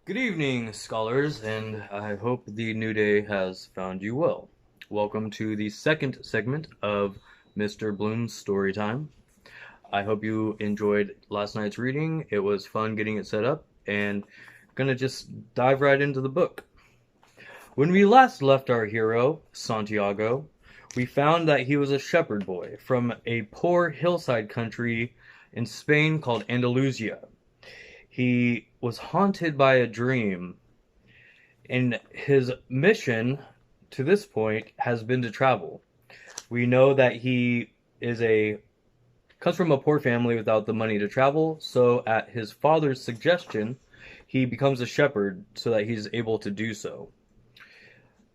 Good evening, scholars, and I hope the new day has found you well. Welcome to the second segment of Mr. Bloom's Story Time. I hope you enjoyed last night's reading. It was fun getting it set up, and gonna just dive right into the book. When we last left our hero, Santiago, we found that he was a shepherd boy from a poor hillside country in Spain called Andalusia. He was haunted by a dream, and his mission to this point has been to travel. We know that he is a comes from a poor family without the money to travel, so at his father's suggestion, he becomes a shepherd so that he's able to do so.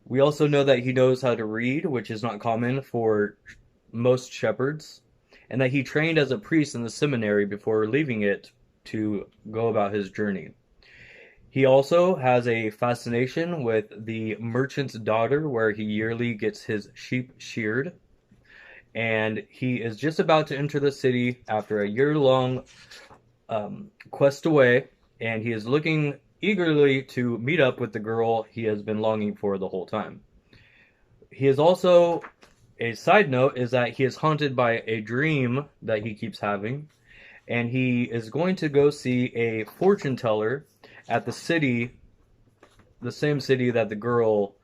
We also know that he knows how to read, which is not common for most shepherds, and that he trained as a priest in the seminary before leaving it to go about his journey. He also has a fascination with the merchant's daughter, where he yearly gets his sheep sheared. And he is just about to enter the city after a year-long quest away, and he is looking eagerly to meet up with the girl he has been longing for the whole time. He is also, a side note, is that he is haunted by a dream that he keeps having, and he is going to go see a fortune teller at the same city that the girl,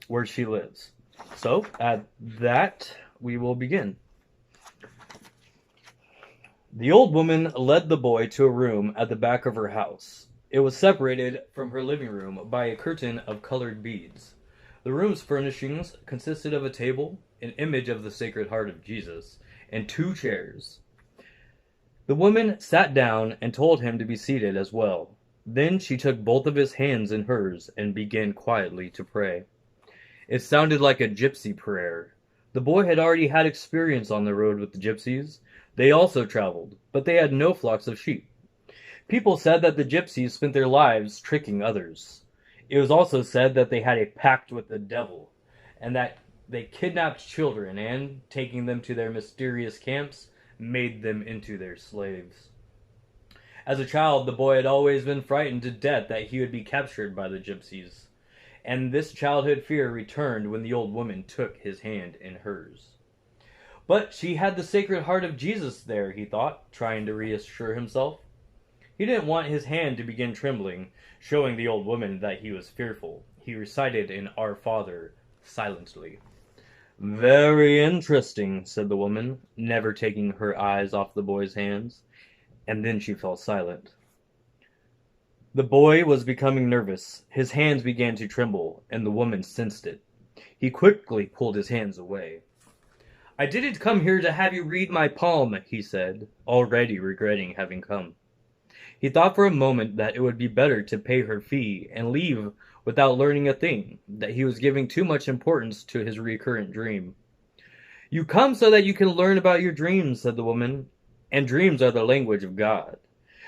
where she lives. So, at that, we will begin. The old woman led the boy to a room at the back of her house. It was separated from her living room by a curtain of colored beads. The room's furnishings consisted of a table, an image of the Sacred Heart of Jesus, and two chairs. The woman sat down and told him to be seated as well. Then she took both of his hands in hers and began quietly to pray. It sounded like a gypsy prayer. The boy had already had experience on the road with the gypsies. They also traveled, but they had no flocks of sheep. People said that the gypsies spent their lives tricking others. It was also said that they had a pact with the devil, and that they kidnapped children and, taking them to their mysterious camps, made them into their slaves. As a child, the boy had always been frightened to death that he would be captured by the gypsies, and this childhood fear returned when the old woman took his hand in hers. But she had the Sacred Heart of Jesus there, he thought, trying to reassure himself. He didn't want his hand to begin trembling, showing the old woman that he was fearful. He recited in Our Father silently. "Very interesting," said the woman, never taking her eyes off the boy's hands, and then she fell silent. The boy was becoming nervous. His hands began to tremble, and the woman sensed it. He quickly pulled his hands away. "I didn't come here to have you read my palm," he said, already regretting having come. He thought for a moment that it would be better to pay her fee and leave without learning a thing, that he was giving too much importance to his recurrent dream. "You come so that you can learn about your dreams," said the woman, "and dreams are the language of God.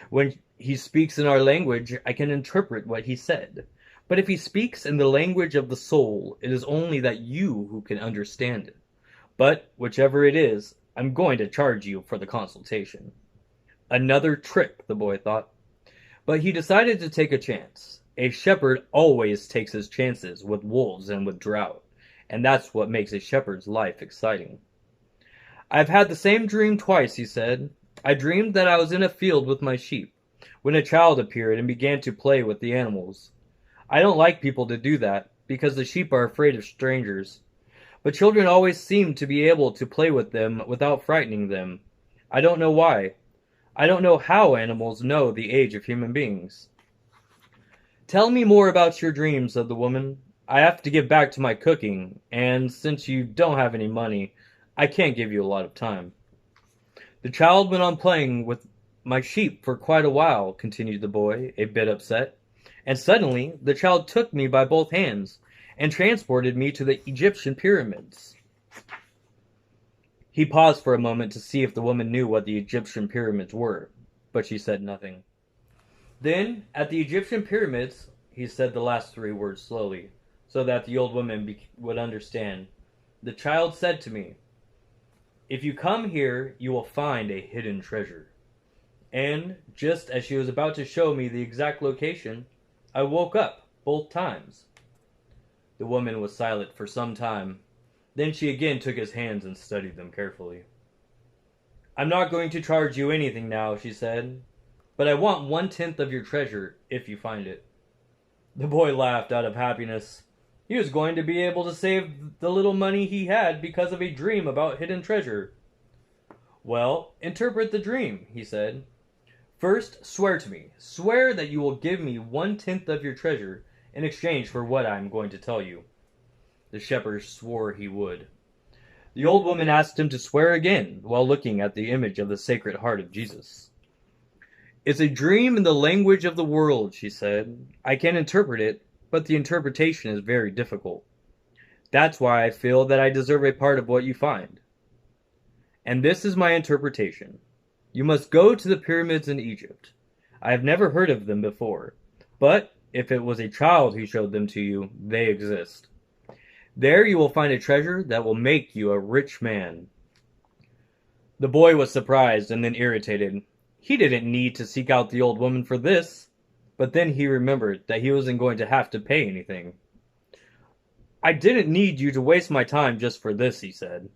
When he speaks in our language, I can interpret what he said. But if he speaks in the language of the soul, it is only that you who can understand it. But, whichever it is, I'm going to charge you for the consultation." Another trick, the boy thought. But he decided to take a chance. A shepherd always takes his chances with wolves and with drought, and that's what makes a shepherd's life exciting. "I've had the same dream twice," he said. "I dreamed that I was in a field with my sheep, when a child appeared and began to play with the animals. I don't like people to do that, because the sheep are afraid of strangers. But children always seem to be able to play with them without frightening them. I don't know why. I don't know how animals know the age of human beings." "Tell me more about your dreams," said the woman. "I have to get back to my cooking, and since you don't have any money, I can't give you a lot of time." "The child went on playing with my sheep for quite a while," continued the boy, a bit upset, "and suddenly the child took me by both hands and transported me to the Egyptian pyramids." He paused for a moment to see if the woman knew what the Egyptian pyramids were, but she said nothing. "Then, at the Egyptian pyramids," he said the last three words slowly, so that the old woman would understand, "the child said to me, 'If you come here, you will find a hidden treasure.' And just as she was about to show me the exact location, I woke up both times. The woman was silent for some time. Then she again took his hands and studied them carefully. I'm not going to charge you anything now, she said, but I want 1/10 of your treasure if you find it. The boy laughed out of happiness. He was going to be able to save the little money he had because of a dream about hidden treasure. Well, interpret the dream, he said. First, swear to me. Swear that you will give me 1/10 of your treasure in exchange for what I am going to tell you. The shepherd swore he would. The old woman asked him to swear again while looking at the image of the Sacred Heart of Jesus. It's a dream in the language of the world, she said. I can interpret it, but the interpretation is very difficult. That's why I feel that I deserve a part of what you find. And this is my interpretation. You must go to the pyramids in Egypt. I have never heard of them before, but if it was a child who showed them to you, they exist. There you will find a treasure that will make you a rich man. The boy was surprised and then irritated. He didn't need to seek out the old woman for this, but then he remembered that he wasn't going to have to pay anything. I didn't need you to waste my time just for this, he said.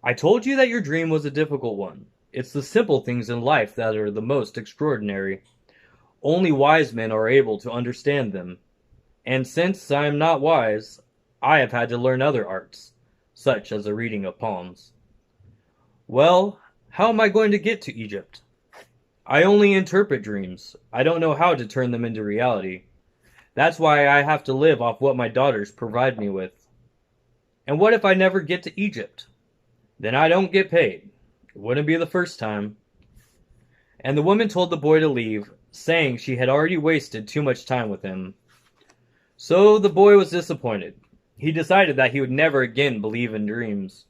I told you that your dream was a difficult one. It's the simple things in life that are the most extraordinary. Only wise men are able to understand them. And since I am not wise, I have had to learn other arts, such as the reading of palms. Well, how am I going to get to Egypt? I only interpret dreams. I don't know how to turn them into reality. That's why I have to live off what my daughters provide me with. And what if I never get to Egypt? Then I don't get paid. It wouldn't be the first time. And the woman told the boy to leave, saying she had already wasted too much time with him. So the boy was disappointed. He decided that he would never again believe in dreams.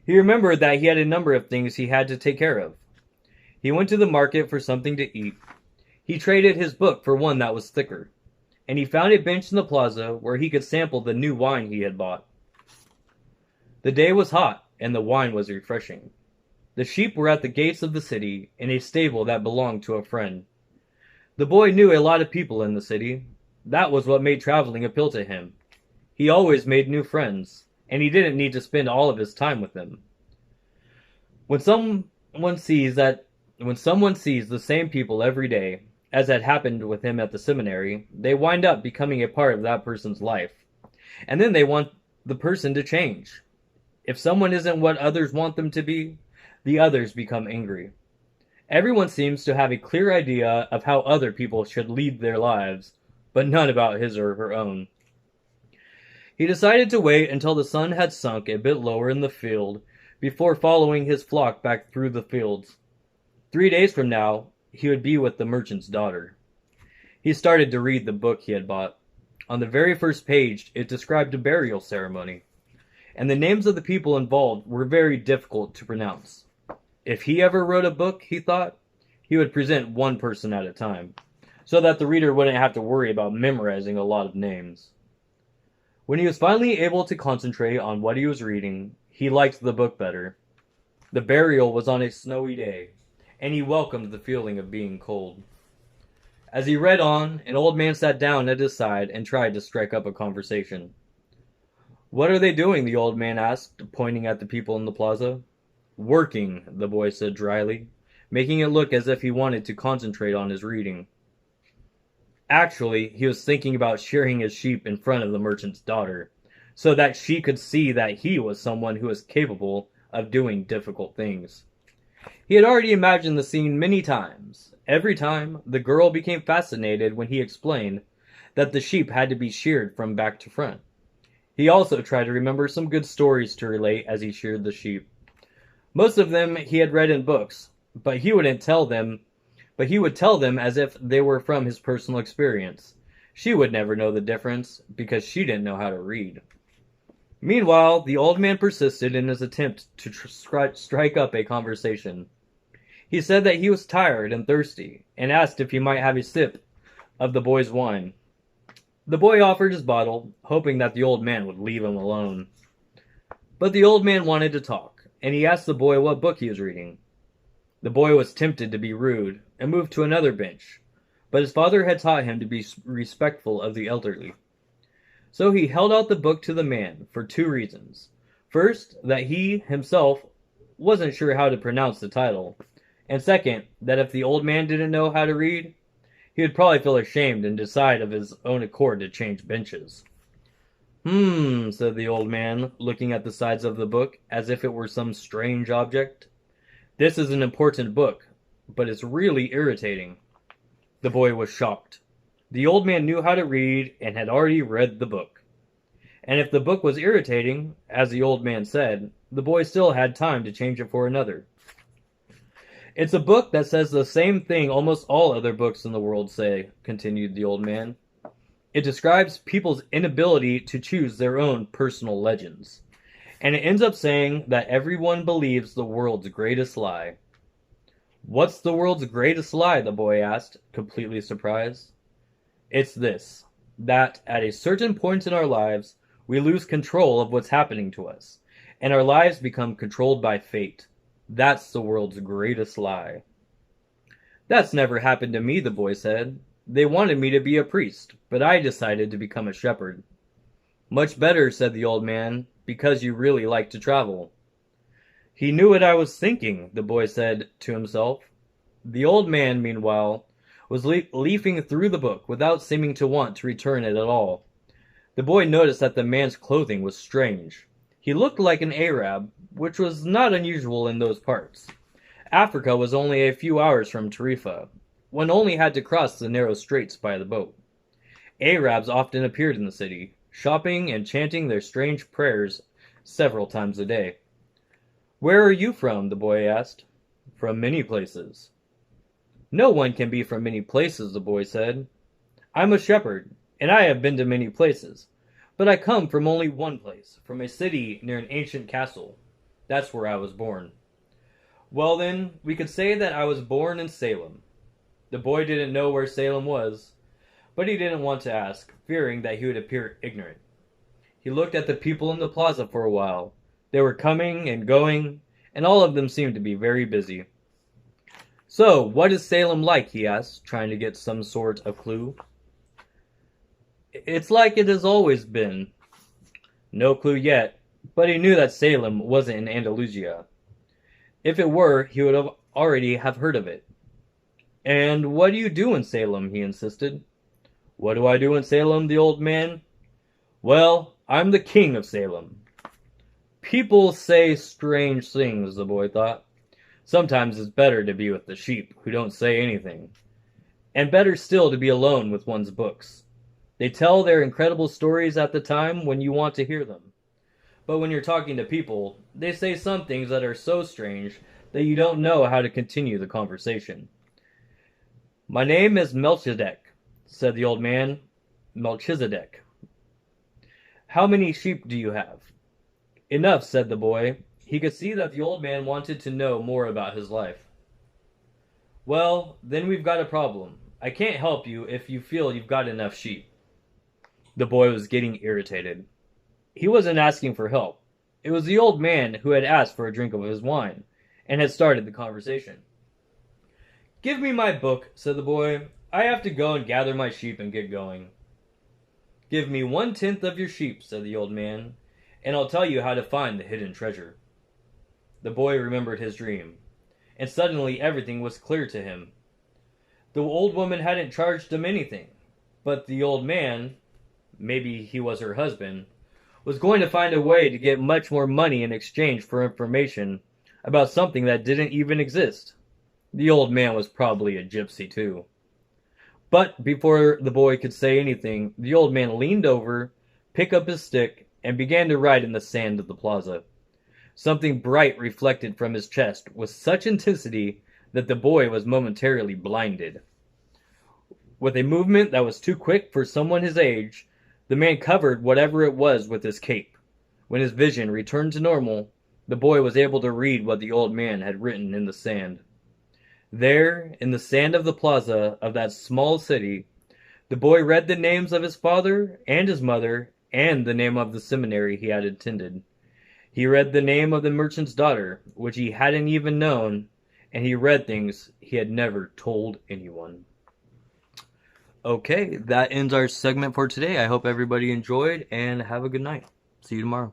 He remembered that he had a number of things he had to take care of. He went to the market for something to eat. He traded his book for one that was thicker, and he found a bench in the plaza where he could sample the new wine he had bought. The day was hot, and the wine was refreshing. The sheep were at the gates of the city in a stable that belonged to a friend. The boy knew a lot of people in the city. That was what made traveling appeal to him. He always made new friends, and he didn't need to spend all of his time with them. When someone sees the same people every day, as had happened with him at the seminary, they wind up becoming a part of that person's life. And then they want the person to change. If someone isn't what others want them to be, the others become angry. Everyone seems to have a clear idea of how other people should lead their lives, but none about his or her own. He decided to wait until the sun had sunk a bit lower in the field before following his flock back through the fields. 3 days from now, he would be with the merchant's daughter. He started to read the book he had bought. On the very first page, it described a burial ceremony, and the names of the people involved were very difficult to pronounce. If he ever wrote a book, he thought, he would present one person at a time, so that the reader wouldn't have to worry about memorizing a lot of names. When he was finally able to concentrate on what he was reading, he liked the book better. The burial was on a snowy day, and he welcomed the feeling of being cold. As he read on, an old man sat down at his side and tried to strike up a conversation. What are they doing? The old man asked, pointing at the people in the plaza. Working, the boy said dryly, making it look as if he wanted to concentrate on his reading. Actually, he was thinking about shearing his sheep in front of the merchant's daughter, so that she could see that he was someone who was capable of doing difficult things. He had already imagined the scene many times. Every time, the girl became fascinated when he explained that the sheep had to be sheared from back to front. He also tried to remember some good stories to relate as he sheared the sheep. Most of them he had read in books, but he would tell them as if they were from his personal experience. She would never know the difference, because she didn't know how to read. Meanwhile, the old man persisted in his attempt to strike up a conversation. He said that he was tired and thirsty, and asked if he might have a sip of the boy's wine. The boy offered his bottle, hoping that the old man would leave him alone. But the old man wanted to talk, and he asked the boy what book he was reading. The boy was tempted to be rude and moved to another bench, but his father had taught him to be respectful of the elderly. So he held out the book to the man for two reasons. First, that he himself wasn't sure how to pronounce the title, and second, that if the old man didn't know how to read, he would probably feel ashamed and decide of his own accord to change benches. Said the old man, looking at the sides of the book as if it were some strange object. This is an important book, but it's really irritating. The boy was shocked. The old man knew how to read and had already read the book. And if the book was irritating, as the old man said, the boy still had time to change it for another. It's a book that says the same thing almost all other books in the world say, continued the old man. It describes people's inability to choose their own personal legends. And it ends up saying that everyone believes the world's greatest lie. What's the world's greatest lie? The boy asked, completely surprised. It's this, that at a certain point in our lives, we lose control of what's happening to us, and our lives become controlled by fate. That's the world's greatest lie. That's never happened to me, the boy said. They wanted me to be a priest, but I decided to become a shepherd. Much better, said the old man, because you really like to travel. He knew what I was thinking, the boy said to himself. The old man, meanwhile, was leafing through the book without seeming to want to return it at all. The boy noticed that the man's clothing was strange. He looked like an Arab, which was not unusual in those parts. Africa was only a few hours from Tarifa. One only had to cross the narrow straits by the boat. Arabs often appeared in the city, shopping and chanting their strange prayers several times a day. Where are you from? The boy asked. From many places. No one can be from many places, the boy said. I'm a shepherd, and I have been to many places. But I come from only one place, from a city near an ancient castle. That's where I was born. Well then, we could say that I was born in Salem. The boy didn't know where Salem was, but he didn't want to ask, fearing that he would appear ignorant. He looked at the people in the plaza for a while. They were coming and going, and all of them seemed to be very busy. So, what is Salem like? He asked, trying to get some sort of clue. It's like it has always been. No clue yet, but he knew that Salem wasn't in Andalusia. If it were, he would have already have heard of it. And what do you do in Salem? He insisted. What do I do in Salem? The old man. Well, I'm the king of Salem. People say strange things, the boy thought. Sometimes it's better to be with the sheep who don't say anything. And better still to be alone with one's books. They tell their incredible stories at the time when you want to hear them. But when you're talking to people, they say some things that are so strange that you don't know how to continue the conversation. My name is Melchizedek, said the old man. Melchizedek. How many sheep do you have? Enough, said the boy. He could see that the old man wanted to know more about his life. Well, then we've got a problem. I can't help you if you feel you've got enough sheep. The boy was getting irritated. He wasn't asking for help. It was the old man who had asked for a drink of his wine, and had started the conversation. Give me my book, said the boy. I have to go and gather my sheep and get going. Give me 1/10 of your sheep, said the old man, and I'll tell you how to find the hidden treasure. The boy remembered his dream, and suddenly everything was clear to him. The old woman hadn't charged him anything, but the old man, maybe he was her husband, was going to find a way to get much more money in exchange for information about something that didn't even exist. The old man was probably a gypsy too. But before the boy could say anything, the old man leaned over, picked up his stick, and began to write in the sand of the plaza. Something bright reflected from his chest with such intensity that the boy was momentarily blinded. With a movement that was too quick for someone his age, the man covered whatever it was with his cape. When his vision returned to normal, the boy was able to read what the old man had written in the sand. There, in the sand of the plaza of that small city, the boy read the names of his father and his mother and the name of the seminary he had attended. He read the name of the merchant's daughter, which he hadn't even known, and he read things he had never told anyone. Okay, that ends our segment for today. I hope everybody enjoyed, and have a good night. See you tomorrow.